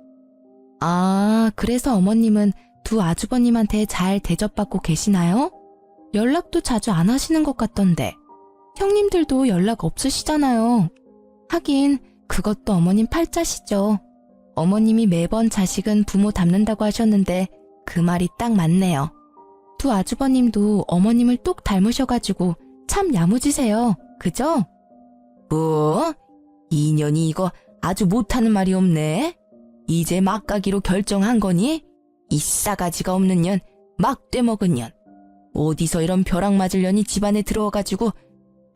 아, 그래서 어머님은 두 아주버님한테 잘 대접받고 계시나요? 연락도 자주 안 하시는 것 같던데. 형님들도 연락 없으시잖아요. 하긴 그것도 어머님 팔자시죠. 어머님이 매번 자식은 부모 닮는다고 하셨는데 그 말이 딱 맞네요. 두 아주버님도 어머님을 똑 닮으셔가지고 참 야무지세요. 그죠? 뭐? 인연이 이거 아주 못하는 말이 없네. 이제 막 가기로 결정한 거니? 이 싸가지가 없는 년, 막 떼먹은 년. 어디서 이런 벼락 맞을 년이 집안에 들어와가지고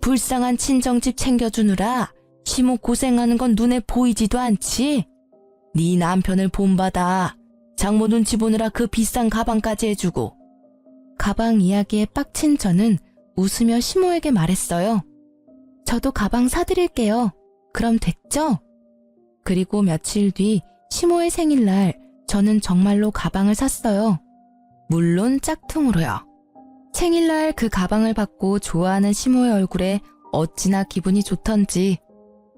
불쌍한 친정집 챙겨주느라 시모 고생하는 건 눈에 보이지도 않지. 네 남편을 본받아 장모 눈치 보느라 그 비싼 가방까지 해주고. 가방 이야기에 빡친 저는 웃으며 시모에게 말했어요. 저도 가방 사드릴게요. 그럼 됐죠? 그리고 며칠 뒤 시모의 생일날 저는 정말로 가방을 샀어요. 물론 짝퉁으로요. 생일날 그 가방을 받고 좋아하는 시모의 얼굴에 어찌나 기분이 좋던지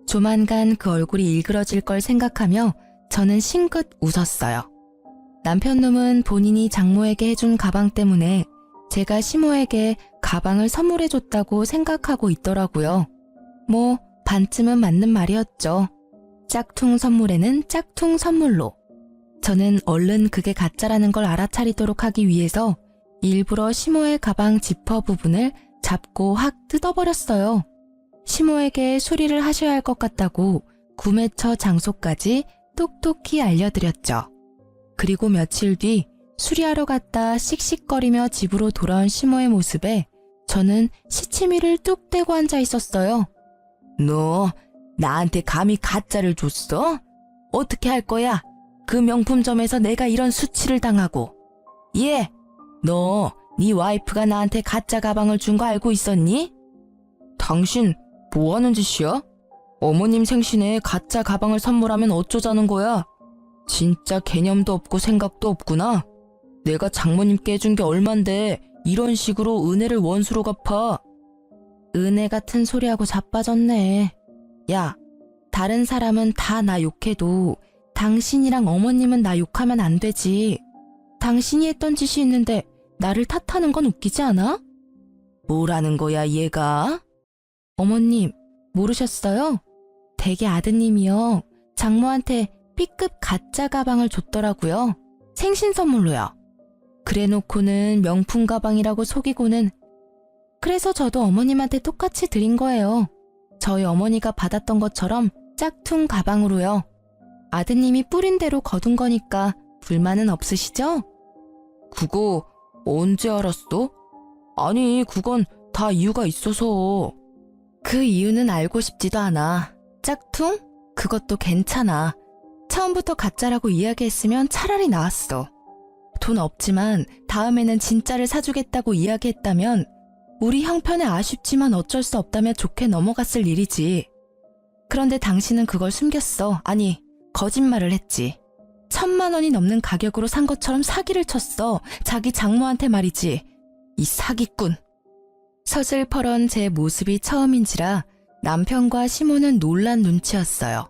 조만간 그 얼굴이 일그러질 걸 생각하며 저는 싱긋 웃었어요. 남편놈은 본인이 장모에게 해준 가방 때문에 제가 시모에게 가방을 선물해줬다고 생각하고 있더라고요. 뭐 반쯤은 맞는 말이었죠. 짝퉁 선물에는 짝퉁 선물로. 저는 얼른 그게 가짜라는 걸 알아차리도록 하기 위해서 일부러 시모의 가방 지퍼 부분을 잡고 확 뜯어버렸어요. 시모에게 수리를 하셔야 할 것 같다고 구매처 장소까지 똑똑히 알려드렸죠. 그리고 며칠 뒤 수리하러 갔다 씩씩거리며 집으로 돌아온 시모의 모습에 저는 시치미를 뚝 떼고 앉아 있었어요. 너 나한테 감히 가짜를 줬어? 어떻게 할 거야? 그 명품점에서 내가 이런 수치를 당하고. 예, 너 네 와이프가 나한테 가짜 가방을 준 거 알고 있었니? 당신 뭐 하는 짓이야? 어머님 생신에 가짜 가방을 선물하면 어쩌자는 거야? 진짜 개념도 없고 생각도 없구나. 내가 장모님께 해준 게 얼만데 이런 식으로 은혜를 원수로 갚아. 은혜 같은 소리하고 자빠졌네. 야, 다른 사람은 다 나 욕해도 당신이랑 어머님은 나 욕하면 안 되지. 당신이 했던 짓이 있는데 나를 탓하는 건 웃기지 않아? 뭐라는 거야 얘가? 어머님, 모르셨어요? 댁의 아드님이요. 장모한테 B급 가짜 가방을 줬더라고요. 생신 선물로요. 그래놓고는 명품 가방이라고 속이고는. 그래서 저도 어머님한테 똑같이 드린 거예요. 저희 어머니가 받았던 것처럼 짝퉁 가방으로요. 아드님이 뿌린 대로 거둔 거니까 불만은 없으시죠? 그거 언제 알았어? 아니, 그건 다 이유가 있어서. 그 이유는 알고 싶지도 않아. 짝퉁? 그것도 괜찮아. 처음부터 가짜라고 이야기했으면 차라리 나았어. 돈 없지만 다음에는 진짜를 사주겠다고 이야기했다면 우리 형편에 아쉽지만 어쩔 수 없다며 좋게 넘어갔을 일이지. 그런데 당신은 그걸 숨겼어. 아니, 거짓말을 했지. 1,000만 원이 넘는 가격으로 산 것처럼 사기를 쳤어. 자기 장모한테 말이지. 이 사기꾼. 서슬퍼런 제 모습이 처음인지라 남편과 시모는 놀란 눈치였어요.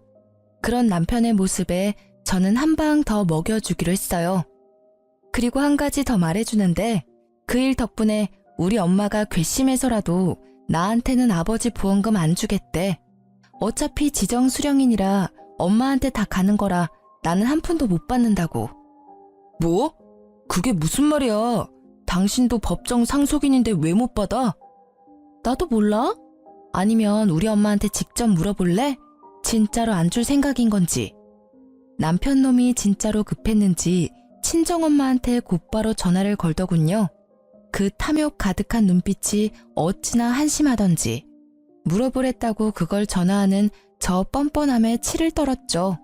그런 남편의 모습에 저는 한 방 더 먹여주기로 했어요. 그리고 한 가지 더 말해주는데 그 일 덕분에 우리 엄마가 괘씸해서라도 나한테는 아버지 보험금 안 주겠대. 어차피 지정수령이니라 엄마한테 다 가는 거라 나는 한 푼도 못 받는다고. 뭐? 그게 무슨 말이야? 당신도 법정 상속인인데 왜 못 받아? 나도 몰라? 아니면 우리 엄마한테 직접 물어볼래? 진짜로 안 줄 생각인 건지. 남편 놈이 진짜로 급했는지 친정엄마한테 곧바로 전화를 걸더군요. 그 탐욕 가득한 눈빛이 어찌나 한심하던지. 물어보랬다고 그걸 전화하는 저 뻔뻔함에 치를 떨었죠.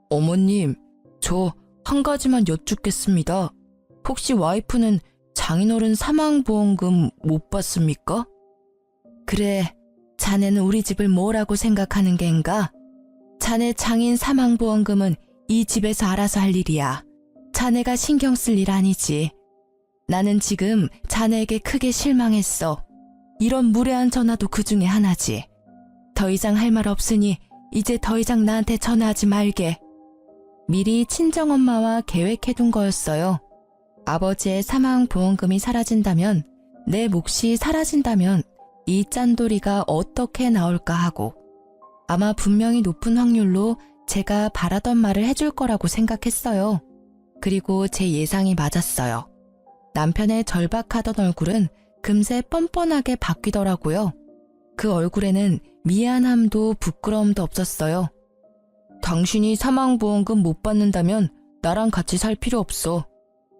어머님, 저 한 가지만 여쭙겠습니다. 혹시 와이프는 장인어른 사망보험금 못 받습니까? 그래, 자네는 우리 집을 뭐라고 생각하는 겐가? 자네 장인 사망보험금은 이 집에서 알아서 할 일이야. 자네가 신경 쓸 일 아니지. 나는 지금 자네에게 크게 실망했어. 이런 무례한 전화도 그 중에 하나지. 더 이상 할 말 없으니 이제 더 이상 나한테 전화하지 말게. 미리 친정엄마와 계획해둔 거였어요. 아버지의 사망보험금이 사라진다면, 내 몫이 사라진다면 이 짠돌이가 어떻게 나올까 하고, 아마 분명히 높은 확률로 제가 바라던 말을 해줄 거라고 생각했어요. 그리고 제 예상이 맞았어요. 남편의 절박하던 얼굴은 금세 뻔뻔하게 바뀌더라고요. 그 얼굴에는 미안함도 부끄러움도 없었어요. 당신이 사망보험금 못 받는다면 나랑 같이 살 필요 없어.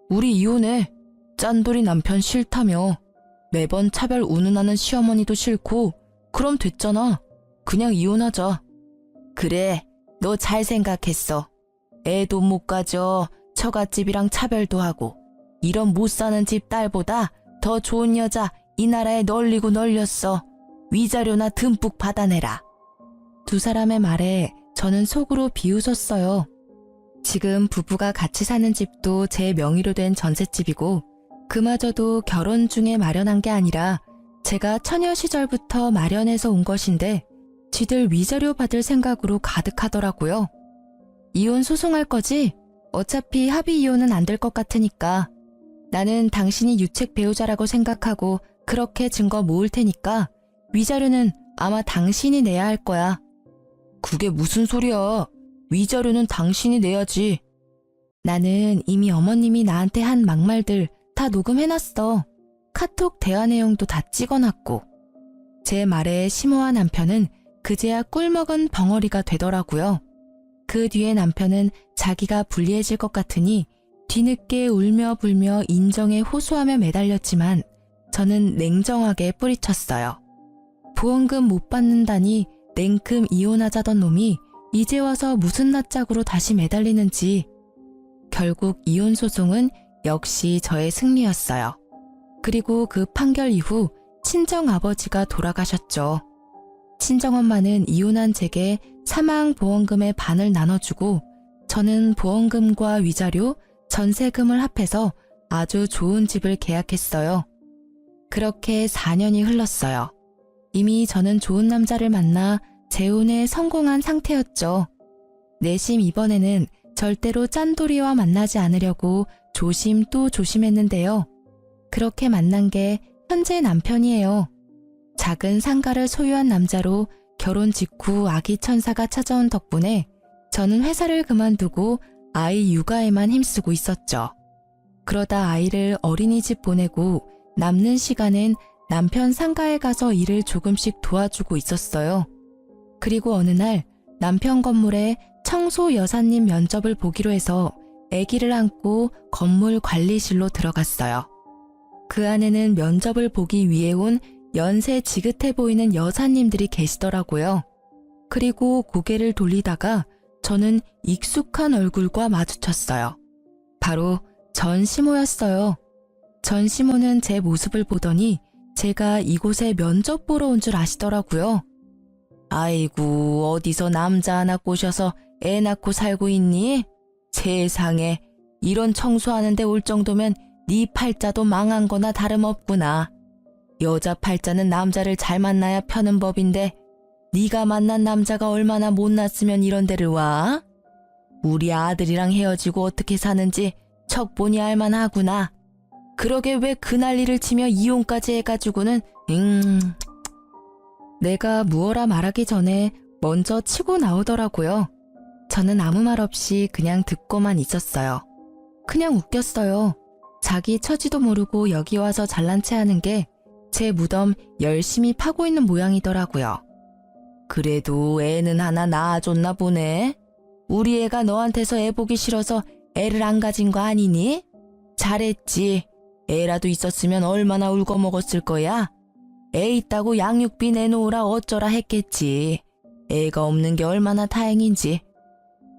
우리 이혼해. 짠돌이 남편 싫다며. 매번 차별 운운하는 시어머니도 싫고. 그럼 됐잖아. 그냥 이혼하자. 그래, 너 잘 생각했어. 애도 못 가져. 처갓집이랑 차별도 하고. 이런 못 사는 집 딸보다 더 좋은 여자 이 나라에 널리고 널렸어. 위자료나 듬뿍 받아내라. 두 사람의 말에 저는 속으로 비웃었어요. 지금 부부가 같이 사는 집도 제 명의로 된 전셋집이고, 그마저도 결혼 중에 마련한 게 아니라 제가 처녀 시절부터 마련해서 온 것인데, 지들 위자료 받을 생각으로 가득하더라고요. 이혼 소송할 거지? 어차피 합의 이혼은 안 될 것 같으니까. 나는 당신이 유책 배우자라고 생각하고 그렇게 증거 모을 테니까 위자료는 아마 당신이 내야 할 거야. 그게 무슨 소리야. 위자료는 당신이 내야지. 나는 이미 어머님이 나한테 한 막말들 다 녹음해놨어. 카톡 대화 내용도 다 찍어놨고. 제 말에 심오한 남편은 그제야 꿀먹은 벙어리가 되더라고요. 그 뒤에 남편은 자기가 불리해질 것 같으니 뒤늦게 울며 불며 인정에 호소하며 매달렸지만 저는 냉정하게 뿌리쳤어요. 보험금 못 받는다니 냉큼 이혼하자던 놈이 이제 와서 무슨 낯짝으로 다시 매달리는지. 결국 이혼 소송은 역시 저의 승리였어요. 그리고 그 판결 이후 친정아버지가 돌아가셨죠. 친정엄마는 이혼한 제게 사망보험금의 반을 나눠주고 저는 보험금과 위자료, 전세금을 합해서 아주 좋은 집을 계약했어요. 그렇게 4년이 흘렀어요. 이미 저는 좋은 남자를 만나 재혼에 성공한 상태였죠. 내심 이번에는 절대로 짠돌이와 만나지 않으려고 조심 또 조심했는데요. 그렇게 만난 게 현재 남편이에요. 작은 상가를 소유한 남자로 결혼 직후 아기 천사가 찾아온 덕분에 저는 회사를 그만두고 아이 육아에만 힘쓰고 있었죠. 그러다 아이를 어린이집 보내고 남는 시간엔 남편 상가에 가서 일을 조금씩 도와주고 있었어요. 그리고 어느 날 남편 건물에 청소 여사님 면접을 보기로 해서 아기를 안고 건물 관리실로 들어갔어요. 그 안에는 면접을 보기 위해 온 연세 지긋해 보이는 여사님들이 계시더라고요. 그리고 고개를 돌리다가 저는 익숙한 얼굴과 마주쳤어요. 바로 전시모였어요. 전시모는 제 모습을 보더니 제가 이곳에 면접 보러 온 줄 아시더라고요. 아이고, 어디서 남자 하나 꼬셔서 애 낳고 살고 있니? 세상에, 이런 청소하는데 올 정도면 네 팔자도 망한 거나 다름없구나. 여자 팔자는 남자를 잘 만나야 펴는 법인데 네가 만난 남자가 얼마나 못났으면 이런 데를 와? 우리 아들이랑 헤어지고 어떻게 사는지 척보니 알만하구나. 그러게 왜 그 난리를 치며 이혼까지 해가지고는 내가 무어라 말하기 전에 먼저 치고 나오더라고요. 저는 아무 말 없이 그냥 듣고만 있었어요. 그냥 웃겼어요. 자기 처지도 모르고 여기 와서 잘난 체 하는 게 제 무덤 열심히 파고 있는 모양이더라고요. 그래도 애는 하나 낳아줬나 보네. 우리 애가 너한테서 애 보기 싫어서 애를 안 가진 거 아니니? 잘했지. 애라도 있었으면 얼마나 울고 먹었을 거야. 애 있다고 양육비 내놓으라 어쩌라 했겠지. 애가 없는 게 얼마나 다행인지.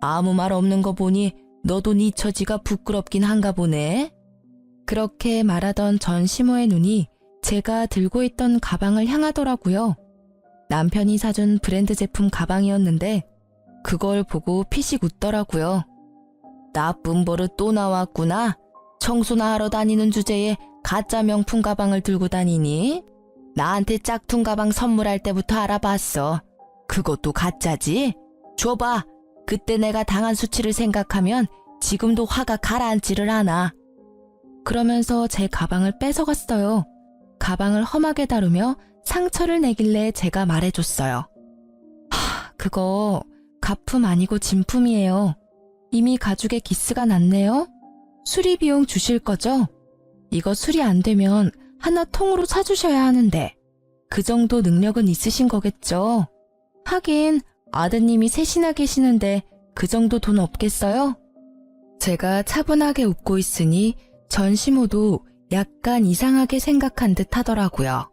아무 말 없는 거 보니 너도 네 처지가 부끄럽긴 한가 보네. 그렇게 말하던 전시모의 눈이 제가 들고 있던 가방을 향하더라고요. 남편이 사준 브랜드 제품 가방이었는데 그걸 보고 피식 웃더라고요. 나쁜 버릇 또 나왔구나. 청소나 하러 다니는 주제에 가짜 명품 가방을 들고 다니니? 나한테 짝퉁 가방 선물할 때부터 알아봤어. 그것도 가짜지? 줘봐. 그때 내가 당한 수치를 생각하면 지금도 화가 가라앉지를 않아. 그러면서 제 가방을 뺏어갔어요. 가방을 험하게 다루며 상처를 내길래 제가 말해줬어요. 그거 가품 아니고 진품이에요. 이미 가죽에 기스가 났네요. 수리 비용 주실 거죠? 이거 수리 안 되면 하나 통으로 사주셔야 하는데 그 정도 능력은 있으신 거겠죠? 하긴 아드님이 셋이나 계시는데 그 정도 돈 없겠어요? 제가 차분하게 웃고 있으니 전시모도 약간 이상하게 생각한 듯 하더라고요.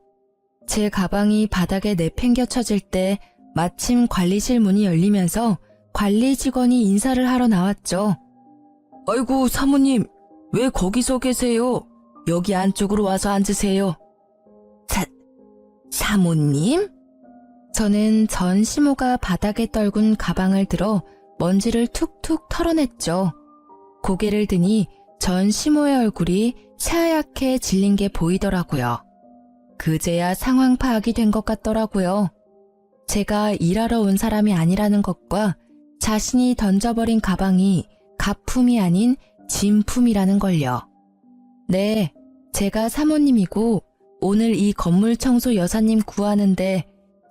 제 가방이 바닥에 내팽겨쳐질 때 마침 관리실 문이 열리면서 관리 직원이 인사를 하러 나왔죠. 아이고 사모님, 왜 거기서 계세요? 여기 안쪽으로 와서 앉으세요. 사모님? 저는 전시모가 바닥에 떨군 가방을 들어 먼지를 툭툭 털어냈죠. 고개를 드니 전시모의 얼굴이 새하얗게 질린 게 보이더라고요. 그제야 상황 파악이 된 것 같더라고요. 제가 일하러 온 사람이 아니라는 것과 자신이 던져버린 가방이 가품이 아닌 진품이라는 걸요. 네, 제가 사모님이고 오늘 이 건물 청소 여사님 구하는데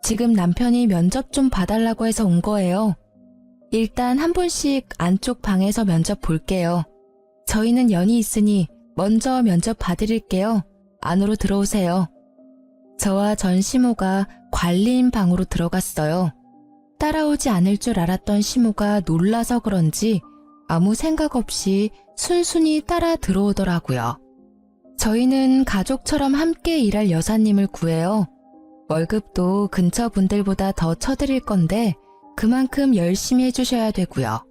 지금 남편이 면접 좀 봐달라고 해서 온 거예요. 일단 한 분씩 안쪽 방에서 면접 볼게요. 저희는 연이 있으니 먼저 면접 봐드릴게요. 안으로 들어오세요. 저와 전시모가 관리인 방으로 들어갔어요. 따라오지 않을 줄 알았던 시모가 놀라서 그런지 아무 생각 없이 순순히 따라 들어오더라고요. 저희는 가족처럼 함께 일할 여사님을 구해요. 월급도 근처 분들보다 더 쳐드릴 건데 그만큼 열심히 해주셔야 되고요.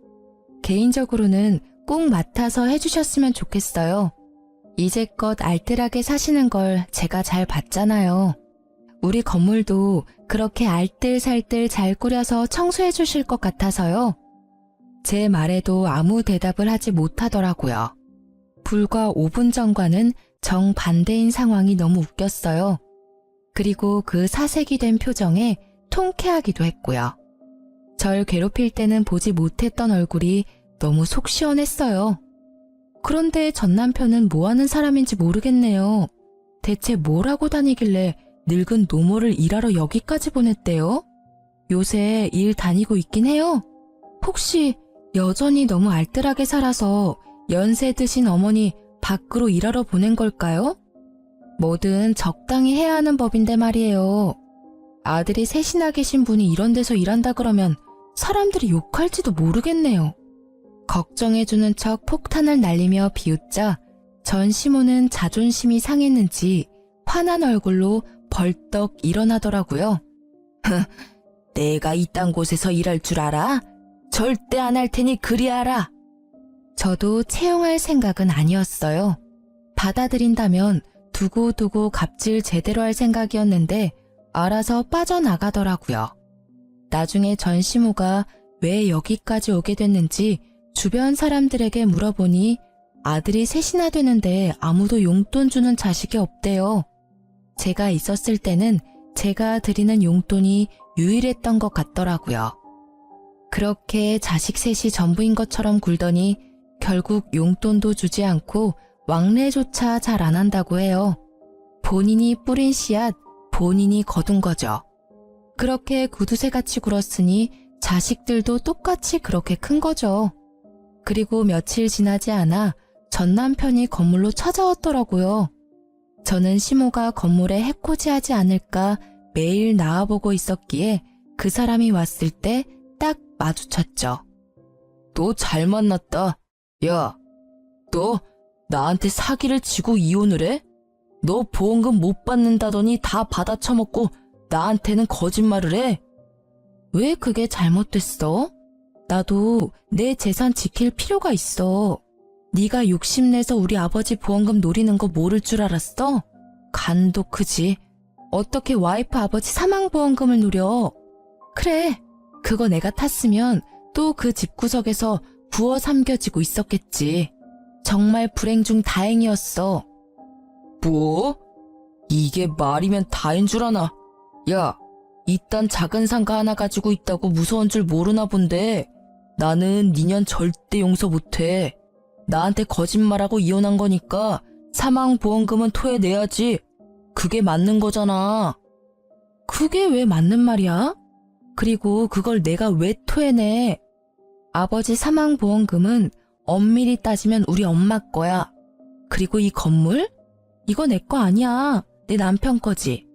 개인적으로는 꼭 맡아서 해주셨으면 좋겠어요. 이제껏 알뜰하게 사시는 걸 제가 잘 봤잖아요. 우리 건물도 그렇게 알뜰살뜰 잘 꾸려서 청소해 주실 것 같아서요. 제 말에도 아무 대답을 하지 못하더라고요. 불과 5분 전과는 정반대인 상황이 너무 웃겼어요. 그리고 그 사색이 된 표정에 통쾌하기도 했고요. 절 괴롭힐 때는 보지 못했던 얼굴이 너무 속 시원했어요. 그런데 전 남편은 뭐 하는 사람인지 모르겠네요. 대체 뭘 하고 다니길래 늙은 노모를 일하러 여기까지 보냈대요? 요새 일 다니고 있긴 해요? 혹시 여전히 너무 알뜰하게 살아서 연세 드신 어머니 밖으로 일하러 보낸 걸까요? 뭐든 적당히 해야 하는 법인데 말이에요. 아들이 셋이나 계신 분이 이런 데서 일한다 그러면 사람들이 욕할지도 모르겠네요. 걱정해주는 척 폭탄을 날리며 비웃자 전시모는 자존심이 상했는지 화난 얼굴로 벌떡 일어나더라고요. 내가 이딴 곳에서 일할 줄 알아? 절대 안 할 테니 그리 알아. 저도 채용할 생각은 아니었어요. 받아들인다면 두고두고 갑질 제대로 할 생각이었는데 알아서 빠져나가더라고요. 나중에 전시모가 왜 여기까지 오게 됐는지 주변 사람들에게 물어보니 아들이 셋이나 되는데 아무도 용돈 주는 자식이 없대요. 제가 있었을 때는 제가 드리는 용돈이 유일했던 것 같더라고요. 그렇게 자식 셋이 전부인 것처럼 굴더니 결국 용돈도 주지 않고 왕래조차 잘 안 한다고 해요. 본인이 뿌린 씨앗, 본인이 거둔 거죠. 그렇게 구두쇠같이 굴었으니 자식들도 똑같이 그렇게 큰 거죠. 그리고 며칠 지나지 않아 전 남편이 건물로 찾아왔더라고요. 저는 시모가 건물에 해코지하지 않을까 매일 나와보고 있었기에 그 사람이 왔을 때 딱 마주쳤죠. 너 잘 만났다. 야, 너 나한테 사기를 치고 이혼을 해? 너 보험금 못 받는다더니 다 받아 처먹고 나한테는 거짓말을 해? 왜 그게 잘못됐어? 나도 내 재산 지킬 필요가 있어. 네가 욕심내서 우리 아버지 보험금 노리는 거 모를 줄 알았어? 간도 크지. 어떻게 와이프 아버지 사망보험금을 노려? 그래, 그거 내가 탔으면 또 그 집구석에서 구워 삼겨지고 있었겠지. 정말 불행 중 다행이었어. 뭐? 이게 말이면 다인 줄 아나? 야, 이딴 작은 상가 하나 가지고 있다고 무서운 줄 모르나 본데 나는 니년 절대 용서 못해. 나한테 거짓말하고 이혼한 거니까 사망보험금은 토해내야지. 그게 맞는 거잖아. 그게 왜 맞는 말이야? 그리고 그걸 내가 왜 토해내? 아버지 사망보험금은 엄밀히 따지면 우리 엄마 거야. 그리고 이 건물? 이거 내 거 아니야. 내 남편 거지.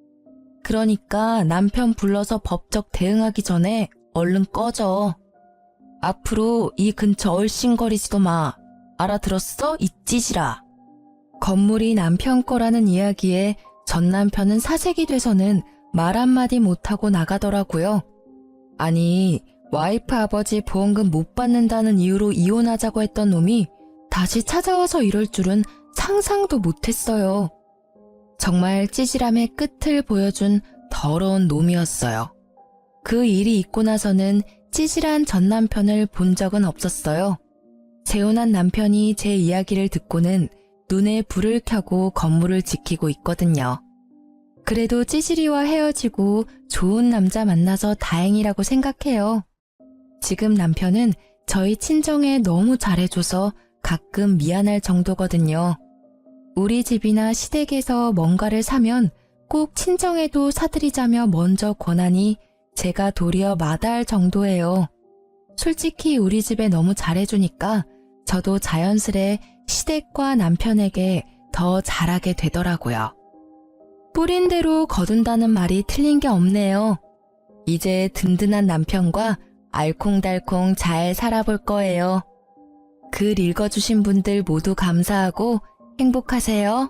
그러니까 남편 불러서 법적 대응하기 전에 얼른 꺼져. 앞으로 이 근처 얼씬거리지도 마. 알아들었어? 이 찌질아. 건물이 남편 거라는 이야기에 전 남편은 사색이 돼서는 말 한마디 못하고 나가더라고요. 아니, 와이프 아버지 보험금 못 받는다는 이유로 이혼하자고 했던 놈이 다시 찾아와서 이럴 줄은 상상도 못했어요. 정말 찌질함의 끝을 보여준 더러운 놈이었어요. 그 일이 있고 나서는 찌질한 전 남편을 본 적은 없었어요. 재혼한 남편이 제 이야기를 듣고는 눈에 불을 켜고 건물을 지키고 있거든요. 그래도 찌질이와 헤어지고 좋은 남자 만나서 다행이라고 생각해요. 지금 남편은 저희 친정에 너무 잘해줘서 가끔 미안할 정도거든요. 우리 집이나 시댁에서 뭔가를 사면 꼭 친정에도 사드리자며 먼저 권하니 제가 도리어 마다할 정도예요. 솔직히 우리 집에 너무 잘해주니까 저도 자연스레 시댁과 남편에게 더 잘하게 되더라고요. 뿌린 대로 거둔다는 말이 틀린 게 없네요. 이제 든든한 남편과 알콩달콩 잘 살아볼 거예요. 글 읽어주신 분들 모두 감사하고 행복하세요.